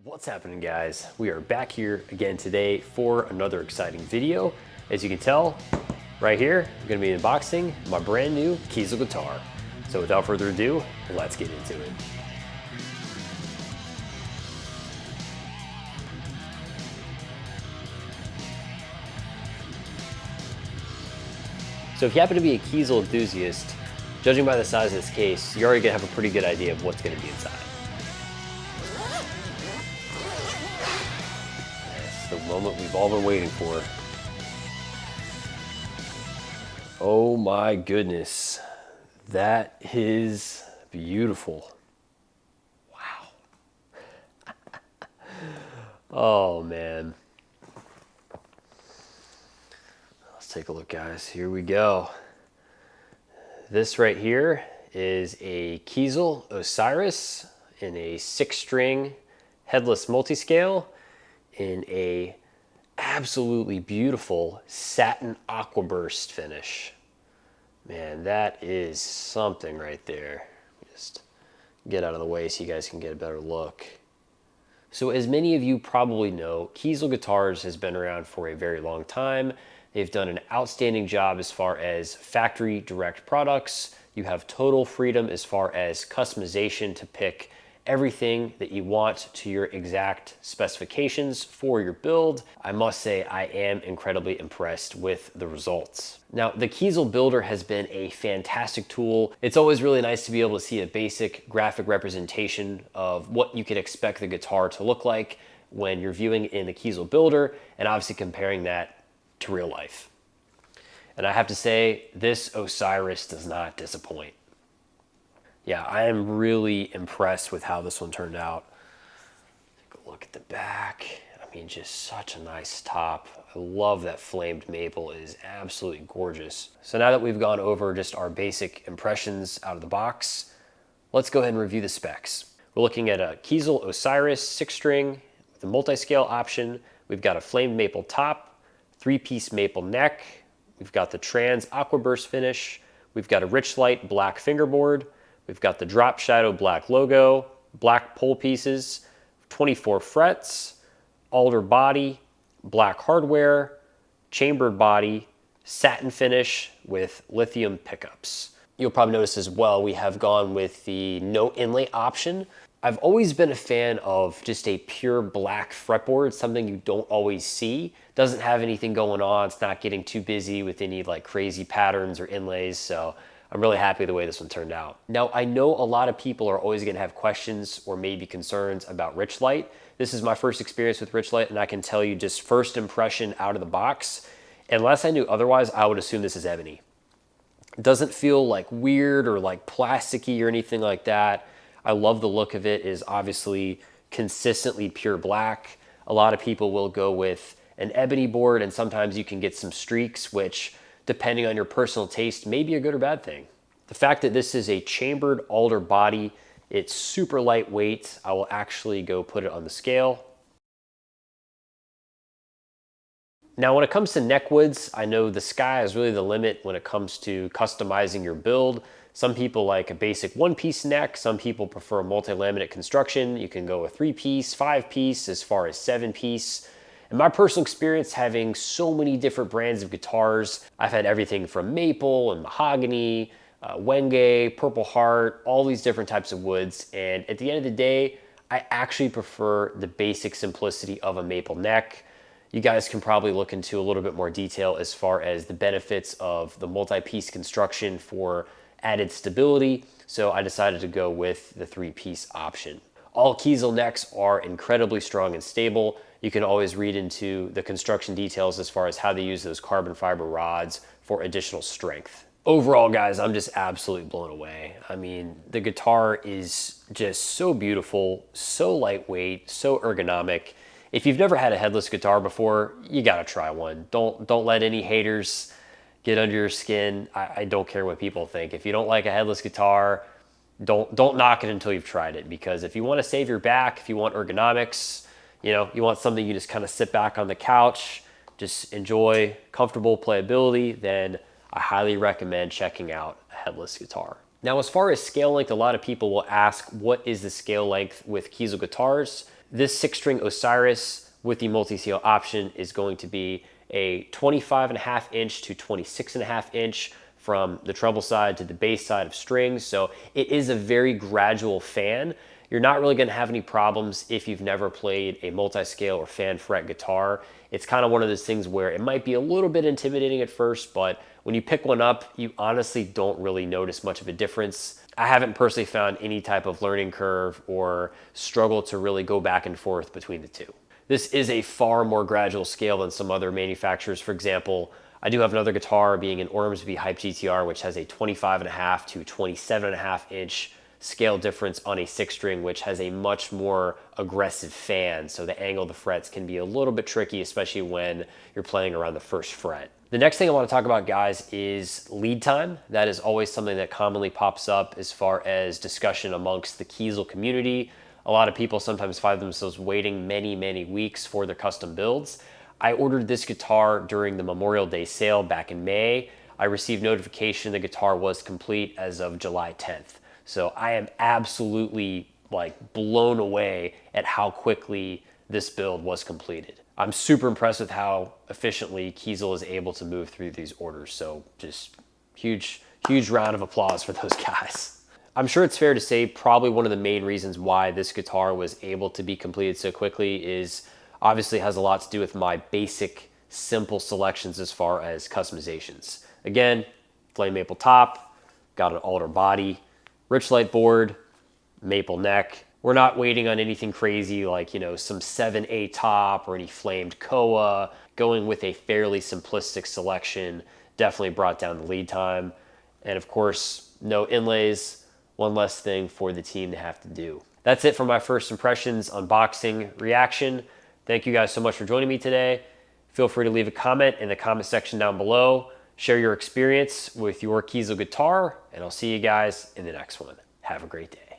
What's happening, guys? We are back here again today for another exciting video. As you can tell right here, I'm going to be unboxing my brand new Kiesel guitar. So without further ado, let's get into it. So if you happen to be a Kiesel enthusiast, judging by the size of this case, you're already going to have a pretty good idea of what's going to be inside. The moment we've all been waiting for. Oh my goodness, that is beautiful. Wow. Oh man. Let's take a look, guys. Here we go. This right here is a Kiesel Osiris in a 6-string headless multiscale in a absolutely beautiful satin aquaburst finish. Man, that is something right there. Just get out of the way so you guys can get a better look. So as many of you probably know, Kiesel Guitars has been around for a very long time. They've done an outstanding job as far as factory direct products. You have total freedom as far as customization to pick everything that you want to your exact specifications for your build. I must say I am incredibly impressed with the results. Now, the Kiesel Builder has been a fantastic tool. It's always really nice to be able to see a basic graphic representation of what you could expect the guitar to look like when you're viewing in the Kiesel Builder, and obviously comparing that to real life. And I have to say, this Osiris does not disappoint. Yeah, I am really impressed with how this one turned out. Take a look at the back. I mean, just such a nice top. I love that flamed maple. It is absolutely gorgeous. So now that we've gone over just our basic impressions out of the box, let's go ahead and review the specs. We're looking at a Kiesel Osiris 6-string with a multi-scale option. We've got a flamed maple top, 3-piece maple neck. We've got the trans aquaburst finish. We've got a rich light black fingerboard. We've got the drop shadow black logo, black pole pieces, 24 frets, alder body, black hardware, chambered body, satin finish with lithium pickups. You'll probably notice as well, we have gone with the no inlay option. I've always been a fan of just a pure black fretboard, something you don't always see. Doesn't have anything going on. It's not getting too busy with any like crazy patterns or inlays. So I'm really happy the way this one turned out. Now, I know a lot of people are always gonna have questions or maybe concerns about Richlight. This is my first experience with Richlight, and I can tell you just first impression out of the box, unless I knew otherwise, I would assume this is ebony. It doesn't feel like weird or like plasticky or anything like that. I love the look of it. It is obviously consistently pure black. A lot of people will go with an ebony board, and sometimes you can get some streaks, which depending on your personal taste, may be a good or bad thing. The fact that this is a chambered alder body, it's super lightweight. I will actually go put it on the scale. Now, when it comes to neck widths, I know the sky is really the limit when it comes to customizing your build. Some people like a basic 1-piece neck. Some people prefer a multi-laminate construction. You can go a 3-piece, 5-piece, as far as 7-piece. In my personal experience, having so many different brands of guitars, I've had everything from maple and mahogany, wenge, purple heart, all these different types of woods. And at the end of the day, I actually prefer the basic simplicity of a maple neck. You guys can probably look into a little bit more detail as far as the benefits of the multi-piece construction for added stability. So I decided to go with the 3-piece option. All Kiesel necks are incredibly strong and stable. You can always read into the construction details as far as how they use those carbon fiber rods for additional strength. Overall, guys, I'm just absolutely blown away. I mean, the guitar is just so beautiful, so lightweight, so ergonomic. If you've never had a headless guitar before, you gotta try one. Don't let any haters get under your skin. I don't care what people think. If you don't like a headless guitar, don't knock it until you've tried it, because if you want to save your back, if you want ergonomics, you know, you want something you just kind of sit back on the couch, just enjoy comfortable playability, then I highly recommend checking out a headless guitar. Now, as far as scale length, a lot of people will ask, what is the scale length with Kiesel guitars? This 6-string Osiris with the multi-seal option is going to be a 25.5 inch to 26.5 inch from the treble side to the bass side of strings. So it is a very gradual fan. You're not really going to have any problems if you've never played a multi-scale or fan fret guitar. It's kind of one of those things where it might be a little bit intimidating at first, but when you pick one up, you honestly don't really notice much of a difference. I haven't personally found any type of learning curve or struggle to really go back and forth between the two. This is a far more gradual scale than some other manufacturers. For example, I do have another guitar being an Ormsby Hype GTR, which has a 25.5 to 27.5 inch scale difference on a 6-string, which has a much more aggressive fan. So the angle of the frets can be a little bit tricky, especially when you're playing around the first fret. The next thing I want to talk about, guys, is lead time. That is always something that commonly pops up as far as discussion amongst the Kiesel community. A lot of people sometimes find themselves waiting many, many weeks for their custom builds. I ordered this guitar during the Memorial Day sale back in May. I received notification the guitar was complete as of July 10th. So I am absolutely blown away at how quickly this build was completed. I'm super impressed with how efficiently Kiesel is able to move through these orders. So just huge round of applause for those guys. I'm sure it's fair to say probably one of the main reasons why this guitar was able to be completed so quickly is obviously has a lot to do with my basic, simple selections as far as customizations. Again, flame maple top, got an alder body, Richlite board, maple neck. We're not waiting on anything crazy like, some 7A top or any flamed koa. Going with a fairly simplistic selection definitely brought down the lead time. And of course, no inlays, one less thing for the team to have to do. That's it for my first impressions, unboxing, reaction. Thank you guys so much for joining me today. Feel free to leave a comment in the comment section down below. Share your experience with your Kiesel guitar, and I'll see you guys in the next one. Have a great day.